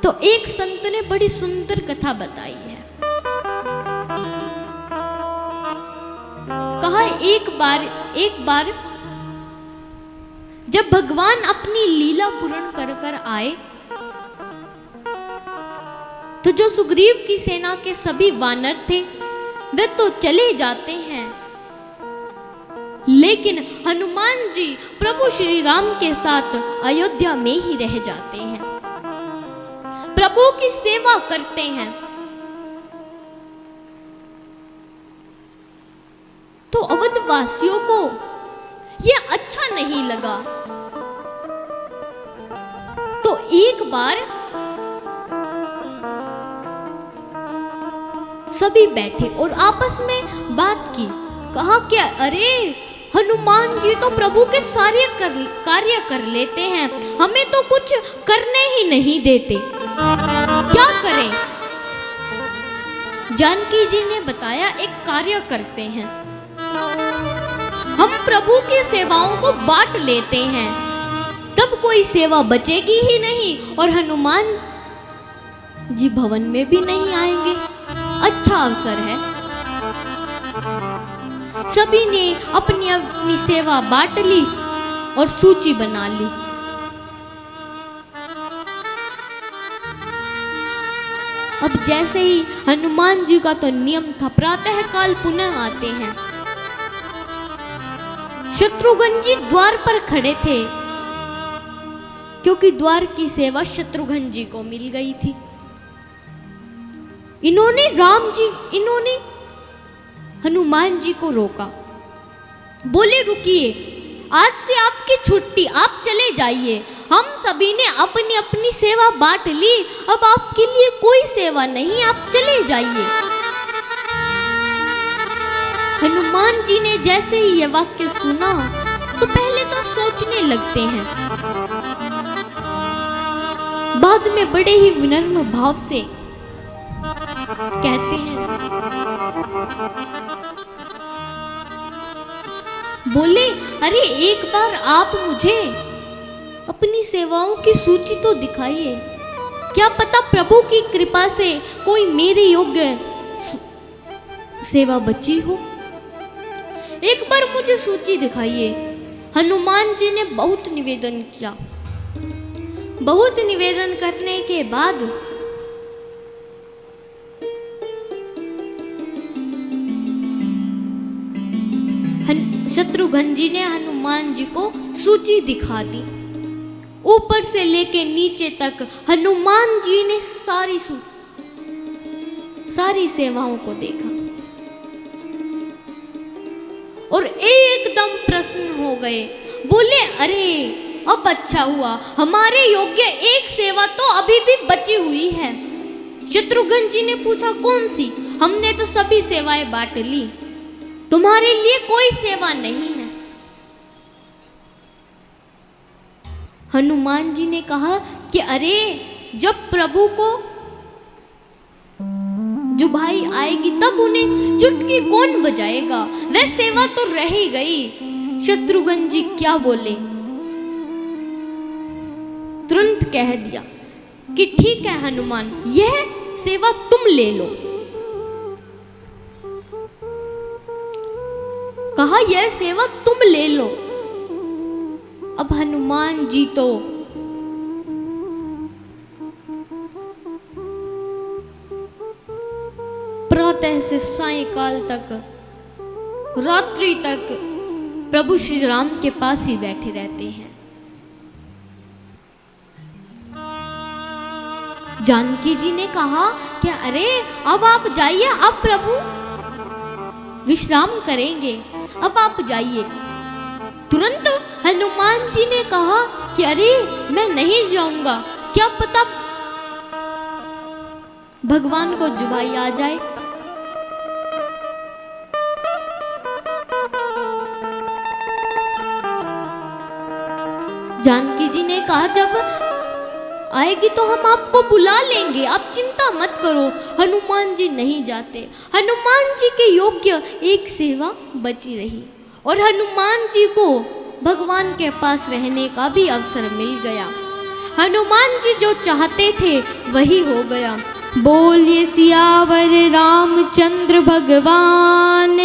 तो एक संत ने बड़ी सुंदर कथा बताई है। कहा एक बार जब भगवान अपनी लीला पूर्ण कर कर आए तो जो सुग्रीव की सेना के सभी वानर थे वे तो चले जाते हैं, लेकिन हनुमान जी प्रभु श्री राम के साथ अयोध्या में ही रह जाते हैं, प्रभु की सेवा करते हैं। तो अवधवासियों को यह अच्छा नहीं लगा। तो एक बार सभी बैठे और आपस में बात की। कहा कि अरे हनुमान जी तो प्रभु के सारे कार्य कर लेते हैं, हमें तो कुछ करने ही नहीं देते, क्या करें? जानकी जी ने बताया एक कार्य करते हैं, हम प्रभु की सेवाओं को बांट लेते हैं, तब कोई सेवा बचेगी ही नहीं और हनुमान जी भवन में भी नहीं आएंगे। अच्छा अवसर है। सभी ने अपनी अपनी सेवा बांट ली और सूची बना ली। अब जैसे ही हनुमान जी का तो नियम था, प्रातः काल पुनः आते हैं। शत्रुघ्न जी द्वार पर खड़े थे क्योंकि द्वार की सेवा शत्रुघ्न जी को मिल गई थी। इन्होंने हनुमान जी को रोका, बोले रुकिए, आज से आपकी छुट्टी, आप चले जाइए। हम सभी ने अपनी अपनी सेवा बांट ली, अब आपके लिए कोई सेवा नहीं, आप चले जाइए। हनुमान जी ने जैसे ही यह वाक्य सुना तो पहले तो सोचने लगते हैं, बाद में बड़े ही विनम्र भाव से कहते हैं, बोले अरे एक बार आप मुझे अपनी सेवाओं की सूची तो दिखाइए, क्या पता प्रभु की कृपा से कोई मेरे योग्य सेवा बची हो, एक बार मुझे सूची दिखाइए। हनुमान जी ने बहुत निवेदन किया। बहुत निवेदन करने के बाद शत्रुघ्न जी ने हनुमान जी को सूची दिखा दी। ऊपर से लेके नीचे तक हनुमान जी ने सारी सेवाओं को देखा और एकदम प्रसन्न हो गए। बोले अरे अब अच्छा हुआ, हमारे योग्य एक सेवा तो अभी भी बची हुई है। शत्रुघ्न जी ने पूछा कौन सी? हमने तो सभी सेवाएं बांट ली, तुम्हारे लिए कोई सेवा नहीं है। हनुमान जी ने कहा कि अरे जब प्रभु को जो भाई आएगी तब उन्हें चुटकी कौन बजाएगा, वह सेवा तो रह ही गई। शत्रुघ्न जी क्या बोले, तुरंत कह दिया कि ठीक है हनुमान, यह सेवा तुम ले लो। कहा यह सेवा तुम ले लो। अब हनुमान जी तो प्रातः से सायंकाल तक, रात्रि तक प्रभु श्री राम के पास ही बैठे रहते हैं। जानकी जी ने कहा कि अरे अब आप जाइए, अब प्रभु विश्राम करेंगे, अब आप जाइए। तुरंत हनुमान जी ने कहा कि अरे मैं नहीं जाऊंगा, क्या पता भगवान को जुबाई आ जाए। जानकी जी ने कहा जब आएगी तो हम आपको बुला लेंगे, आप चिंता मत करो। हनुमान जी नहीं जाते। हनुमान जी के योग्य एक सेवा बची रही और हनुमान जी को भगवान के पास रहने का भी अवसर मिल गया। हनुमान जी जो चाहते थे वही हो गया। बोलिए सियावर रामचंद्र भगवान